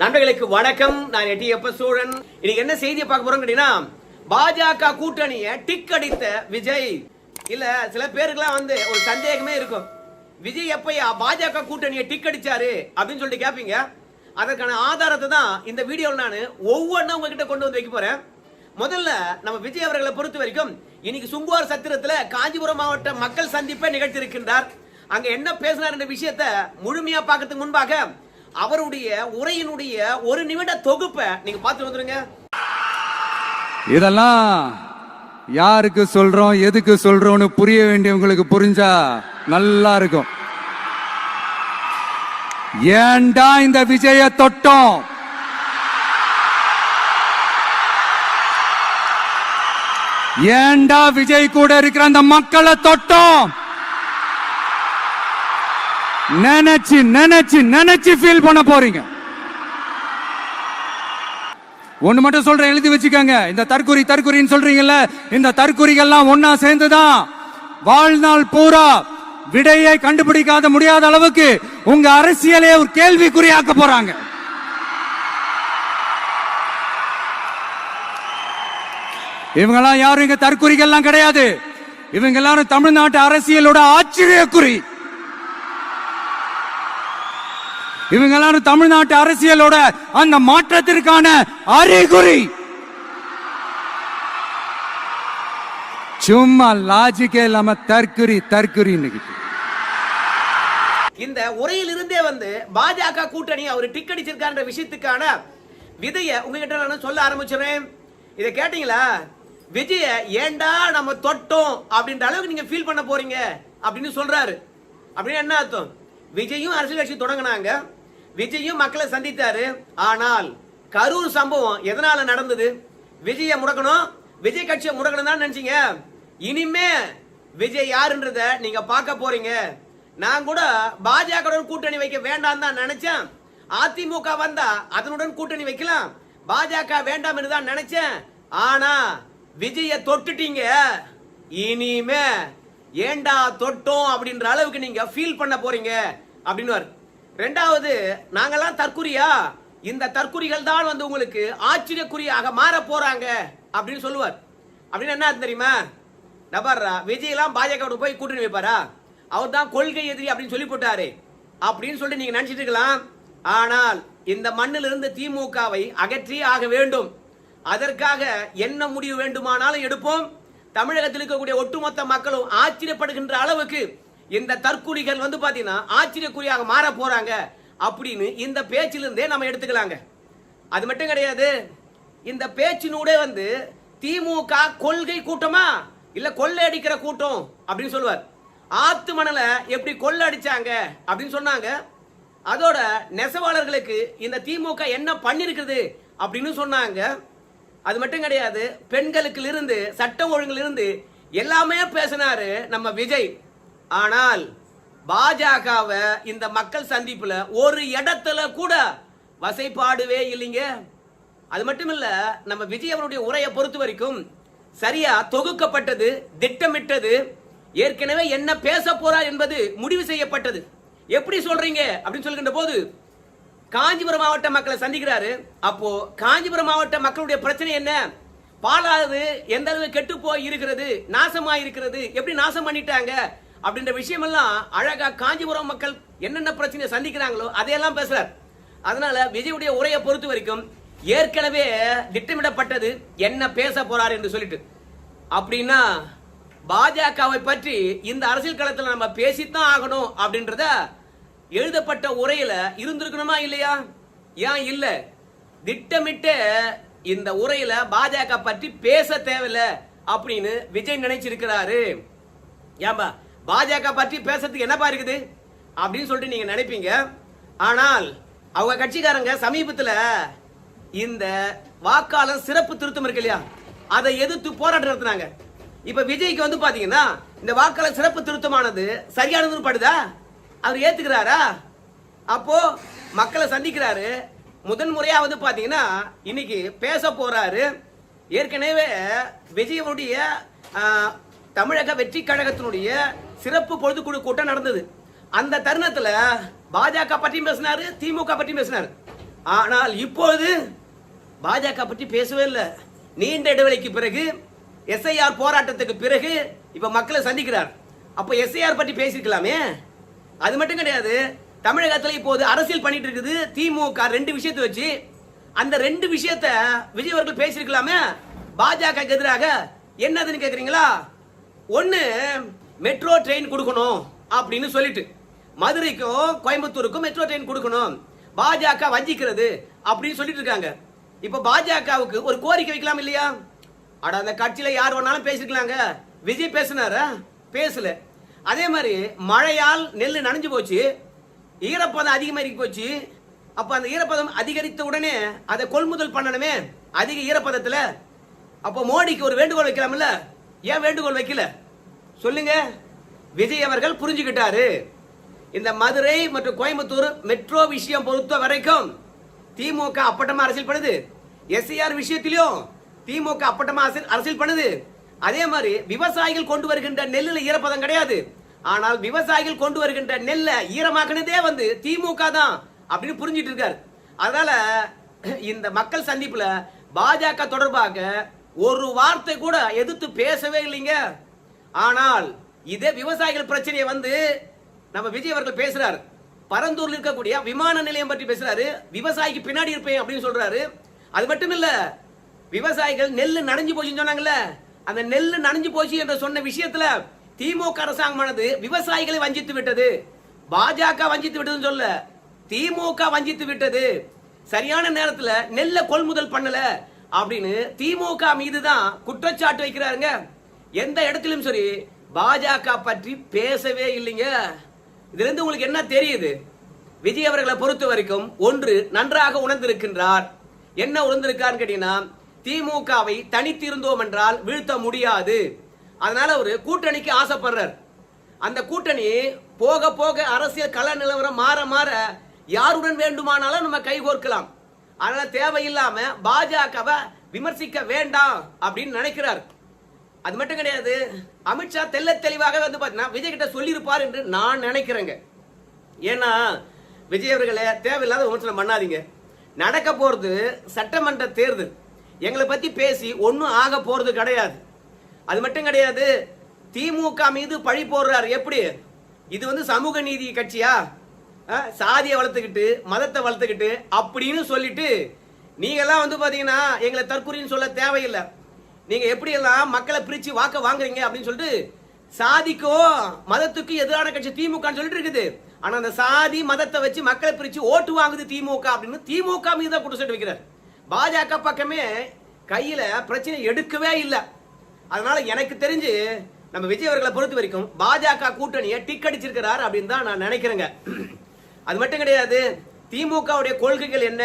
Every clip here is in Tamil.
நண்பர்களுக்கு வணக்கம். நான் எட்டியப்ப சூழன். இன்னைக்கு என்ன செய்தியை பார்க்க போறோம் கேட்டீங்கன்னா, பாஜக கூட்டணியை டிக் அடித்த விஜய். இல்ல சில பேருக்குலாம் ஒரு சந்தேகமே இருக்கும், விஜய் எப்ப பாஜக கூட்டணியை டிக் அடிச்சாரு அப்படின்னு சொல்லிட்டு கேட்பீங்க. அதற்கான ஆதாரத்தை தான் இந்த வீடியோவில் நான் ஒவ்வொன்றும் உங்ககிட்ட கொண்டு வந்து வைக்க போறேன். முதல்ல நம்ம விஜய் அவர்களை பொறுத்த வரைக்கும் இன்னைக்கு சுங்குவார் சத்திரத்தில் காஞ்சிபுரம் மாவட்ட மக்கள் சந்திப்பை நிகழ்த்தியிருக்கின்றார். அங்க என்ன பேசினார் என்ற விஷயத்தை முழுமையா பார்க்கறதுக்கு முன்பாக அவருடைய உரையினுடைய ஒரு நிமிட தொகுப்பை நீங்க பார்த்து வந்துருங்க. இதெல்லாம் யாருக்கு சொல்றோம், எதுக்கு சொல்றோம்னு புரிய வேண்டியவங்களுக்கு புரிஞ்சா நல்லா இருக்கும். ஏண்டா இந்த விஜய தொட்டோம், ஏண்டா விஜய் கூட இருக்கிற அந்த மக்களை தொட்டோம் நினைச்சு நினைச்சு நினைச்சு ஃபீல் பண்ண போறீங்க. ஒண்ணு மட்டும் சொல்றேன், எழுதி வச்சுக்கோங்க. இந்த தற்குறின்னு சொல்றீங்கல்ல, இந்த தற்குறிகள்லாம் ஒன்னா சேர்ந்துதான் வாழ்நாள் பூரா விடையை கண்டுபிடிக்காத முடியாத அளவுக்கு உங்க அரசியலே ஒரு கேள்விக்குறியாக்க போறாங்க. இவங்கெல்லாம் யாரும் இங்க தற்குறிகள்லாம் கிடையாது. இவங்க எல்லாரும் தமிழ்நாட்டு அரசியலோட ஆச்சரியக்குறி. இவங்க எல்லாரும் தமிழ்நாட்டு அரசியலோட அந்த மாற்றத்திற்கான அறிகுறி. சும்மா லாஜிக்கே இல்லாம தற்குறி. இந்த உரையில் இருந்தே பாஜக கூட்டணி அவர் டிக் அடிச்சிருக்கான்ற விஷயத்துக்கான விதையை உங்ககிட்ட நான் சொல்ல ஆரம்பிச்சிடுறேன். இதை கேட்டீங்களா? விஜய ஏண்டா நம்ம தொட்டோம் அப்படின்ற அளவுக்கு நீங்க ஃபீல் பண்ண போறீங்க அப்படின்னு சொல்றாரு. அப்படின்னு என்ன அர்த்தம்? விஜயும் அரசியல் கட்சி தொடங்கினாங்க, விஜயும் மக்களை சந்தித்தாரு. ஆனால் கரூர் சம்பவம் எதனால நடந்தது? விஜய முடக்கணும், விஜய் கட்சியை முடக்கணும் தான் நினைச்சீங்க. இனிமே விஜய் யாருன்றத நீங்க பார்க்க போறீங்க. நான் கூட பாஜக கூட்டணி வைக்க வேண்டாம் தான் நினைச்சேன். அதிமுக வந்தா அதனுடன் கூட்டணி வைக்கலாம், பாஜக வேண்டாம் என்று தான் நினைச்சேன். ஆனா விஜய தொட்டுட்டீங்க. இனிமே ஏண்டா தொட்டோம் அப்படின்ற அளவுக்கு நீங்க ஃபீல் பண்ண போறீங்க அப்படின்னு. ரெண்டாவது, நாங்கெல்லாம் தற்குறியா? இந்த தற்குறிகள் தான் உங்களுக்கு ஆச்சரியக்குறியாக மாற போறாங்க அப்படின்னு சொல்லுவார். அப்படின்னு என்ன தெரியுமா? நபர்ரா விஜய் எல்லாம் பாஜக போய் கூட்டணி வைப்பாரா? அவர் தான் கொள்கை எதிரி அப்படின்னு சொல்லி போட்டாரு அப்படின்னு சொல்லி நீங்க நினைச்சிட்டு இருக்கலாம். ஆனால் இந்த மண்ணில் இருந்து திமுகவை அகற்றி ஆக வேண்டும். அதற்காக என்ன முடிவு வேண்டுமானாலும் எடுப்போம். தமிழகத்தில் இருக்கக்கூடிய ஒட்டுமொத்த மக்களும் ஆச்சரியப்படுகின்ற அளவுக்கு இந்த தற்குறிகள் பாத்தீங்கன்னா ஆச்சரியக்குறியாக மாற போறாங்க அப்படின்னு இந்த பேச்சிலிருந்தே நம்ம எடுத்துக்கலாங்க. அது மட்டும் கிடையாது, இந்த பேச்சினூடே திமுக கொள்கை கூட்டமா இல்ல கொள்ளை அடிக்கிற கூட்டம் அப்படின்னு சொல்லுவார். ஆத்து மணலை எப்படி கொள்ளை அடிச்சாங்க அப்படின்னு சொன்னாங்க. அதோட நெசவாளர்களுக்கு இந்த திமுக என்ன பண்ணிருக்குது அப்படின்னு சொன்னாங்க. அது மட்டும் கிடையாது, பெண்களுக்கு இருந்து சட்டம் ஒழுங்கில் இருந்து எல்லாமே பேசினாரு நம்ம விஜய். ஆனால் பாஜகவை இந்த மக்கள் சந்திப்புல ஒரு இடத்துல கூட வசைப்பாடுவே இல்லைங்க. அது மட்டும் இல்ல, நம்ம விஜய் அவருடைய உரையை பொறுத்த வரைக்கும் சரியா தொகுக்கப்பட்டது, திட்டமிட்டது, ஏற்கனவே என்ன பேச போறார் என்பது முடிவு செய்யப்பட்டது. எப்படி சொல்றீங்க அப்படின்னு சொல்கின்ற போது காஞ்சிபுரம் மாவட்ட மக்களை சந்திக்கிறாரு. அப்போ காஞ்சிபுரம் மாவட்ட மக்களுடைய பிரச்சனை என்ன? பாலாறு எந்த அளவு கெட்டு போய் இருக்கிறது, நாசமா இருக்கிறது, எப்படி நாசம் பண்ணிட்டாங்க அப்படின்ற விஷயம் எல்லாம் அழகா காஞ்சிபுரம் மக்கள் என்னென்ன பிரச்சனை சந்திக்கிறாங்களோ அதையெல்லாம் பேசுறார். அதனால விஜயுடைய உரையை பொறுத்த வரைக்கும் ஏற்கனவே திட்டமிடப்பட்டது என்ன பேச போறார் என்று சொல்லிட்டு. அப்படின்னா பாஜகவை பற்றி இந்த அரசியல் களத்தில் நம்ம பேசித்தான் ஆகணும் அப்படின்றத எழுதப்பட்ட உரையில இருந்திருக்கணுமா இல்லையா? ஏன் இல்ல? திட்டமிட்ட இந்த உரையில பாஜக பற்றி பேச தேவையில்லை அப்படின்னு விஜய் நினைச்சிருக்கிறாரு. ஏன்பா பாஜக பற்றி பேசுறதுக்கு என்னப்பா இருக்குது அப்படின்னு சொல்லிட்டு நீங்க நினைப்பீங்க. ஆனால் அவங்க கட்சிக்காரங்க சமீபத்துல இந்த வாக்காளர் சிறப்பு திருத்தம் இருக்கு இல்லையா, அதை எதிர்த்து போராட்டம் நடத்தினாங்க. இப்ப விஜய்க்கு பாத்தீங்கன்னா இந்த வாக்காளர் சிறப்பு திருத்தமானது சரியானதுன்னு படுதா? அவர் ஏத்துக்கிறாரா? அப்போ மக்களை சந்திக்கிறாரு. முதன்முறையா பாத்தீங்கன்னா இன்னைக்கு பேச போறாரு. ஏற்கனவே விஜயனுடைய தமிழக வெற்றி கழகத்தினுடைய சிறப்பு பொழுதுக்குழு கூட்டம் நடந்தது. அந்த தருணத்துல பாஜக பற்றி பேசினாரு, திமுக பற்றி பேசினாரு. ஆனால் இப்பொழுது பாஜக பற்றி பேசவே இல்லை. நீண்ட இடைவெளிக்கு பிறகு எஸ்ஐஆர் போராட்டத்துக்கு பிறகு இப்ப மக்களை சந்திக்கிறார். அப்ப எஸ்ஐஆர் பற்றி பேசிருக்கலாமே. அது மட்டும் கிடையாது, தமிழகத்தில் இப்போது அரசியல் பண்ணிட்டு இருக்குது திமுக. 2 விஷயத்தை வச்சு அந்த 2 விஷயத்தை விஜய் அவர்கள் பேசிருக்கலாமே. பாஜக எதிராக என்னதுன்னு கேக்குறீங்களா? ஒன்னு, மெட்ரோ ட்ரெயின் கொடுக்கணும் அப்படின்னு சொல்லிட்டு மதுரைக்கும் கோயம்புத்தூருக்கும் மெட்ரோ ட்ரெயின் கொடுக்கணும், பாஜக வஞ்சிக்கிறது அப்படின்னு சொல்லிட்டு இருக்காங்க. இப்ப பாஜகவுக்கு ஒரு கோரிக்கை வைக்கலாம் இல்லையா? அட, அந்த கட்சியில யார் வேணாலும் பேசிருக்கலாங்க. விஜய் பேசினாரா? பேசல. அதே மாதிரி மழையால் நெல் நனைஞ்சு போச்சு, ஈரப்பதம் அதிகமாகி போச்சு. அப்ப அந்த ஈரப்பதம் அதிகரித்த உடனே அதை கொள்முதல் பண்ணணுமே அதிக ஈரப்பதத்துல. அப்ப மோடிக்கு ஒரு வேண்டுகோள் வைக்கலாம்ல, ஏன் வேண்டுகோள் வைக்கல சொல்லுங்க? விஜய் அவர்கள் புரிஞ்சுக்கிட்டாரு. இந்த மதுரை மற்றும் கோயம்புத்தூர் மெட்ரோ விஷயம் பொறுத்த வரைக்கும் திமுக அப்பட்டமா அரசியல் பண்ணுது. எஸ்ஐஆர் விஷயத்திலும் திமுக அப்பட்டமா அரசியல் பண்ணுது. அதே மாதிரி விவசாயிகள் கொண்டு வருகின்ற நெல்லுல ஈரப்பதம் கிடையாது, ஆனால் விவசாயிகள் கொண்டு வருகின்ற நெல்ல ஈரமாக்குனதே திமுக தான் அப்படின்னு புரிஞ்சிட்டு இருக்காரு. அதனால இந்த மக்கள் சந்திப்புல பாஜக தொடர்பாக ஒரு வார்த்தை கூட எதிர்த்து பேசவே இல்லைங்க. ஆனால் இதே விவசாயிகள் பிரச்சனையை நம்ம விஜய் அவர்கள் பேசுறாரு. பரந்தூர்ல இருக்கக்கூடிய விமான நிலையம் பற்றி பேசுறாரு. விவசாயிக்கு பின்னாடி இருப்பேன் அப்படின்னு சொல்றாரு. அது மட்டும் இல்ல, விவசாயிகள் நெல்லு நனைஞ்சு போச்சுன்னு சொன்னாங்கல்ல, அந்த நெல்லு நனைஞ்சு போச்சு என்று சொன்ன விஷயத்துல திமுக அரசாங்கமானது விவசாயிகளை வஞ்சித்து விட்டது. பாஜக வஞ்சித்து விட்டதுன்னு சொல்ல, திமுக வஞ்சித்து விட்டது. சரியான நேரத்துல நெல்லை கொள்முதல் பண்ணல அப்படின்னு திமுக மீதுதான் குற்றச்சாட்டு வைக்கிறாருங்க. எந்த இடத்திலும் சரி பாஜக பற்றி பேசவே இல்லைங்க. இதுல இருந்து உங்களுக்கு என்ன தெரியுது? விஜய் அவர்களை பொறுத்த வரைக்கும் ஒன்று நன்றாக உணர்ந்திருக்கின்றார். என்ன உணர்ந்திருக்கான்னு கேட்டீங்கன்னா, திமுகவை தனித்திருந்தோம் என்றால் வீழ்த்த முடியாது. அதனால ஒரு கூட்டணிக்கு ஆசைப்படுறார். அந்த கூட்டணி போக போக அரசியல் கள நிலவரம் மாற மாற யாருடன் வேண்டுமானாலும் நம்ம கைகோர்க்கலாம். அதனால தேவையில்லாம பாஜகவை விமர்சிக்க வேண்டாம் அப்படின்னு நினைக்கிறார். அது மட்டும் கிடையாது, அமித்ஷா தெல்ல தெளிவாக பாத்தீங்கன்னா விஜய் கிட்ட சொல்லியிருப்பார் என்று நான் நினைக்கிறேங்க. ஏன்னா விஜய் அவர்களே, தேவையில்லாத விமர்சனம் பண்ணாதீங்க. நடக்க போறது சட்டமன்ற தேர்தல். எங்களை பத்தி பேசி ஒன்னும் ஆக போறது கிடையாது. அது மட்டும் கிடையாது, திமுக மீது பழி போடுறாரு. எப்படி இது சமூக நீதி கட்சியா? சாதியை வளர்த்துக்கிட்டு மதத்தை வளர்த்துக்கிட்டு அப்படின்னு சொல்லிட்டு நீங்க எல்லாம் பாத்தீங்கன்னா எங்களை தற்கொலைன்னு சொல்ல தேவையில்லை. நீங்க எப்படி எல்லாம் மக்களை பிரிச்சு வாக்க வாங்குறீங்க அப்படின்னு சொல்லிட்டு சாதிக்கோ மதத்துக்கு எதிரான கட்சி திமுக சொல்லிட்டு இருக்குது. ஆனா அந்த சாதி மதத்தை வச்சு மக்களை பிரிச்சு ஓட்டு வாங்குது திமுக அப்படின்னு திமுக மீது தான் குற்றச்சாட்டு வைக்கிறார். பாஜக பக்கமே கையில பிரச்சனை எடுக்கவே இல்லை. அதனால எனக்கு தெரிஞ்சு நம்ம விஜய் அவர்களை பொறுத்த வரைக்கும் பாஜக கூட்டணியை டிக் அடிச்சிருக்கிறார் அப்படின்னு தான் நான் நினைக்கிறேங்க. அது மட்டும் கிடையாது, திமுகவுடைய கொள்கைகள் என்ன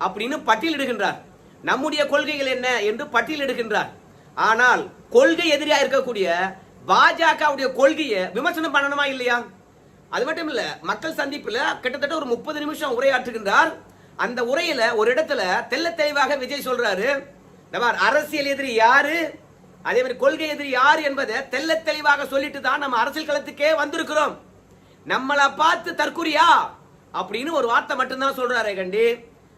அப்படின்னு பட்டியலிடுகின்றார். நம்முடைய கொள்கைகள் என்ன என்று பட்டியலிடுகின்றார். ஆனால் கொள்கை எதிரியா இருக்கக்கூடிய பாஜகவுடைய கொள்கையை விமர்சனம் பண்ணணுமா இல்லையா? அது மட்டும் இல்ல, மக்கள் சந்திப்புல கிட்டத்தட்ட ஒரு 30 நிமிஷம் உரையாற்றுகின்றார். அந்த உரையில ஒரு இடத்துல தெல்ல தெளிவாக விஜய் சொல்றாரு, அரசியல் எதிரி யாரு, அதே மாதிரி கொள்கை எதிரி யாரு என்பதை தெல்ல தெளிவாக சொல்லிட்டு தான் நம்ம அரசியல் களத்துக்கே வந்திருக்கிறோம். நம்மளை பார்த்து தற்குறியா அப்படின்னு ஒரு வார்த்தை மட்டும்தான் சொல்றாரு கண்டி.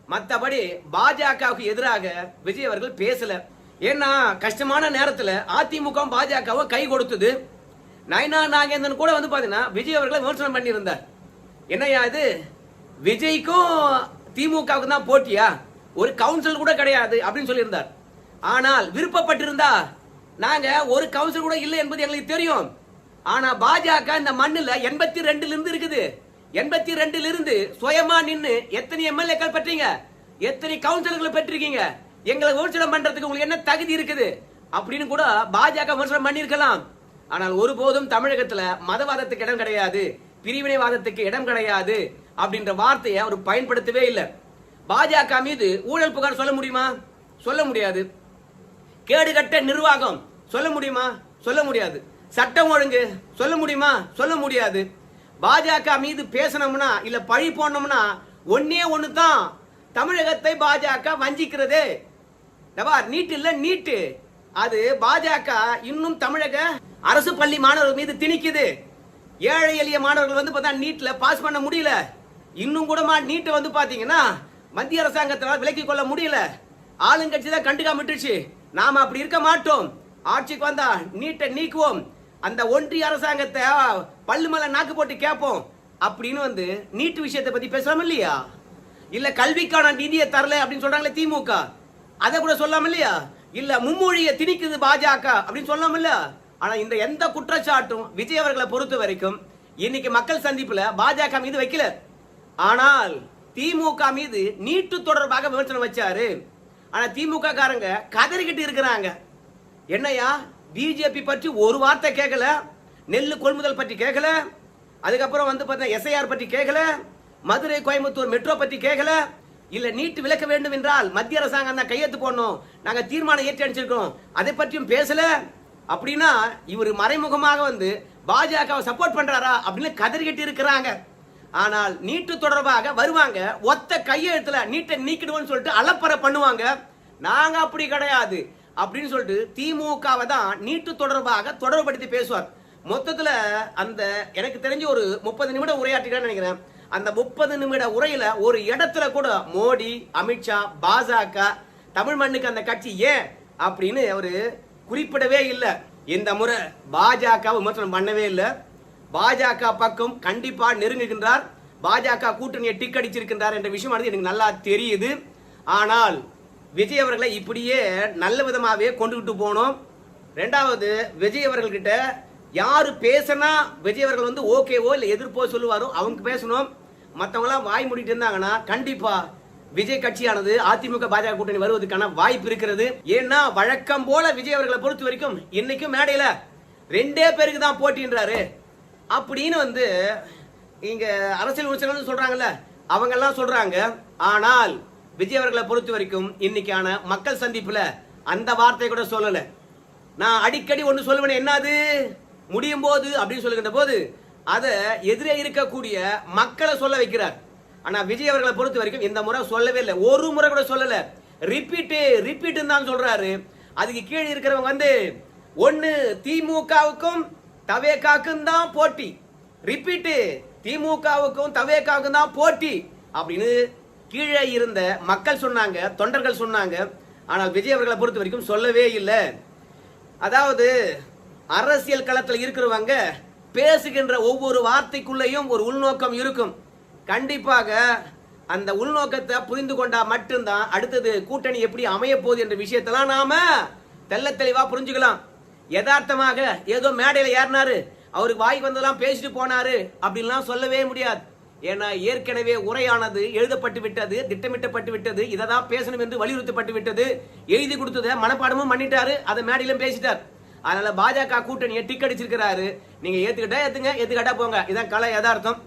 மற்றபடி பாஜகவுக்கு எதிராக விஜய் அவர்கள் பேசல. ஏன்னா கஷ்டமான நேரத்துல அதிமுக பாஜகவை கை கொடுத்தது. நயனா நாகேந்திரன் கூட பாத்தீங்கன்னா விஜய் அவர்களை விமர்சனம் பண்ணி இருந்தார். என்னையா இது, விஜய்க்கும் திமுகவுக்கு தான் போட்டியா, ஒரு கவுன்சில் கூட கிடையாது அப்படின்னு சொல்லியிருந்தார். ஆனால் விருப்பப்பட்டிருந்தா நாங்க ஒரு கவுன்சில் கூட இல்லை என்பது எங்களுக்கு தெரியும். ஆனா பாஜக இந்த மண்ணுல 82 இருந்து இருக்குது. 82 இருந்து சுயமா நின்னு எத்தனை எம்எல்ஏக்கள் பெற்றீங்க, எத்தனை கவுன்சிலர்கள் பெற்றிருக்கீங்க, எங்களை விமர்சனம் பண்றதுக்கு உங்களுக்கு என்ன தகுதி இருக்குது அப்படின்னு கூட பாஜக விமர்சனம் பண்ணிருக்கலாம். ஆனால் ஒருபோதும் தமிழகத்துல மதவாதத்துக்கு இடம் கிடையாது, பிரிவினைவாதத்துக்கு இடம் கிடையாது அப்படின்ற வார்த்தையை அவர் பயன்படுத்தவே இல்லை. பாஜக மீது ஊழல் புகார் சொல்ல முடியுமா? சொல்ல முடியாது. கேடுகட்ட நிர்வாகம் சொல்ல முடியுமா? சொல்ல முடியாது. சட்டம் ஒழுங்கு சொல்ல முடியுமா? சொல்ல முடியாது. பாஜக மீது பேசணும்னா இல்ல பழி போடணும்னா ஒன்னே ஒண்ணு தான், தமிழகத்தை பாஜக வஞ்சிக்கிறது. நீட் இல்ல நீட்டு, அது பாஜக இன்னும் தமிழக அரசு பள்ளி மாணவர்கள் மீது திணிக்குது. ஏழை எளிய மாணவர்கள் பார்த்தா நீட்ல பாஸ் பண்ண முடியல. இன்னும் கூட நீட்டை பாத்தீங்கன்னா மத்திய அரசாங்கத்தினால் விலக்கிக் கொள்ள முடியல. ஆளுங்கட்சி தான் கண்டுக்காம விட்டுச்சு. நாம அப்படி இருக்க மாட்டோம். ஆட்சிக்கு வந்தா நீட்டை நீக்குவோம், அந்த ஒன்றிய அரசாங்கத்தை பல்லு மேல நாக்கு போட்டு கேட்போம் அப்படின்னு வந்து நீட்டு விஷயத்தை பத்தி பேசலாம் இல்லையா? இல்ல கல்விக்கான நிதியை தரல அப்படின்னு சொல்றாங்களே திமுக, அதை கூட சொல்லாம இல்லையா? இல்ல மும்மொழியை திணிக்குது பாஜக அப்படின்னு சொல்லாம இல்ல. ஆனா இந்த எந்த குற்றச்சாட்டும் விஜய் அவர்களை பொறுத்த வரைக்கும் இன்னைக்கு மக்கள் சந்திப்புல பாஜக மீது வைக்கல. ஆனால் திமுக மீது நீட்டு தொடர்பாக விமர்சனம் வச்சாரு. ஆனா திமுக காரங்க கதறிக்கிட்டு இருக்கிறாங்க. என்னையா பிஜேபி பற்றி ஒரு வார்த்தை கேட்கல, நெல்லு கொள்முதல் பற்றி கேட்கல, அதுக்கப்புறம் வந்து பார்த்தா எஸ்ஐஆர் பற்றி கேட்கல, மதுரை கோயம்புத்தூர் மெட்ரோ பற்றி கேட்கல, இல்ல நீட்டு விலக்க வேண்டும் என்றால் மத்திய அரசாங்கம் தான் கையெழுத்து போடணும், நாங்க தீர்மானம் ஏற்றி அனுப்பிச்சிருக்கோம், அதை பற்றியும் பேசல. அப்படின்னா இவர் மறைமுகமாக வந்து பாஜகவை சப்போர்ட் பண்றாரா அப்படின்னு கதறிக்கிட்டு இருக்கிறாங்க. ஆனால் நீட்டு தொடர்பாக வருவாங்க, ஒத்த கையெழுத்துல நீட்டை நீக்கிடுவோம்னு சொல்லிட்டு அலப்பற பண்ணுவாங்க. நாங்க அப்படி கிடையாது அப்படின்னு சொல்லிட்டு திமுகவை தான் நீட்டு தொடர்பாக தொடர்படுத்தி பேசுவார். மொத்தத்துல அந்த எனக்கு தெரிஞ்சு ஒரு 30 நிமிடம் உரையாற்றுகிறேன்னு நினைக்கிறேன். அந்த 30 நிமிட உரையில ஒரு இடத்துல கூட மோடி, அமித்ஷா, பாஜக, தமிழ் மண்ணுக்கு அந்த கட்சி ஏன் அப்படின்னு அவரு குறிப்பிடவே இல்லை. இந்த முறை பாஜக விமர்சனம் பண்ணவே இல்லை. பாஜக பக்கம் கண்டிப்பா நெருங்குகின்றார், பாஜக கூட்டணியை டிக் அடிச்சிருக்கின்றார் என்ற விஷயம் எனக்கு நல்லா தெரியுது. ஆனால் விஜய் அவர்களை இப்படியே நல்ல விதமாகவே கொண்டுகிட்டு போனோம். ரெண்டாவது, விஜய் அவர்கள்கிட்ட யாரு பேசினா விஜய் அவர்கள் வந்து ஓகேவோ இல்லை எதிர்ப்போ சொல்லுவாரோ அவங்க பேசணும். மற்றவங்களாம் வாய் மூடிட்டு இருந்தாங்கன்னா கண்டிப்பா விஜய் கட்சியானது அதிமுக பாஜக கூட்டணி வருவதற்கான வாய்ப்பு இருக்கிறது. ஏன்னா வழக்கம் போல விஜய் அவர்களை பொறுத்த வரைக்கும் இன்னைக்கும் மேடையில 2 பேருக்கு தான் போட்டின்றாரு அப்படின்னு வந்து இங்க அரசியல் விமர்சனம் சொல்றாங்கல்ல, அவங்க எல்லாம் சொல்றாங்க. ஆனால் விஜய் அவர்களை பொறுத்த வரைக்கும் இன்னைக்கான மக்கள் சந்திப்புல அந்த வார்த்தை கூட சொல்லல. நான் அடிக்கடி ஒன்று சொல்லுவேன், என்னது முடியும் போது அப்படின்னு சொல்லுகின்ற போது அதை எதிரே இருக்கக்கூடிய மக்களை சொல்ல வைக்கிறார். ஆனா விஜய் அவர்களை பொறுத்த வரைக்கும் இந்த முறை சொல்லவே இல்லை, ஒரு முறை கூட சொல்லல. ரிப்பீட் தான் சொல்றாரு. அதுக்கு கீழே இருக்கிறவங்க வந்து ஒன்னு திமுகவுக்கும் தவேகாவுக்கும் தான் போட்டி, ரிப்பீட் திமுகவுக்கும் தவேகாவுக்கும் தான் போட்டி அப்படின்னு கீழே இருந்த மக்கள் சொன்னாங்க, தொண்டர்கள் சொன்னாங்க. ஆனால் விஜய் அவர்களை பொறுத்த வரைக்கும் சொல்லவே இல்லை. அதாவது அரசியல் களத்தில் இருக்கிறவங்க பேசுகின்ற ஒவ்வொரு வார்த்தைக்குள்ளேயும் ஒரு உள்நோக்கம் இருக்கும். கண்டிப்பாக அந்த உள்நோக்கத்தை புரிந்து கொண்டா மட்டும்தான் அடுத்தது கூட்டணி எப்படி அமைய போகுது என்ற விஷயத்தெல்லாம் நாம தெள்ள தெளிவா புரிஞ்சுக்கலாம். யதார்த்தமாக ஏதோ மேடையில ஏறினாரு, அவருக்கு வாய்க்கு வந்ததெல்லாம் பேசிட்டு போனாரு அப்படின்லாம் சொல்லவே முடியாது. ஏன்னா ஏற்கனவே உரையானது எழுதப்பட்டு விட்டது, திட்டமிட்டப்பட்டு விட்டது, இதை தான் பேசணும் என்று வலியுறுத்தப்பட்டு விட்டது, எழுதி கொடுத்ததை மனப்பாடமும் பண்ணிட்டாரு, அதை மேடையிலும் பேசிட்டார். அதனால பாஜக கூட்டணியை டிக் அடிச்சிருக்கிறாரு. நீங்க ஏத்துக்கிட்டா ஏத்துங்க, ஏத்துக்கிட்டா போங்க, இதான் கலை யதார்த்தம்.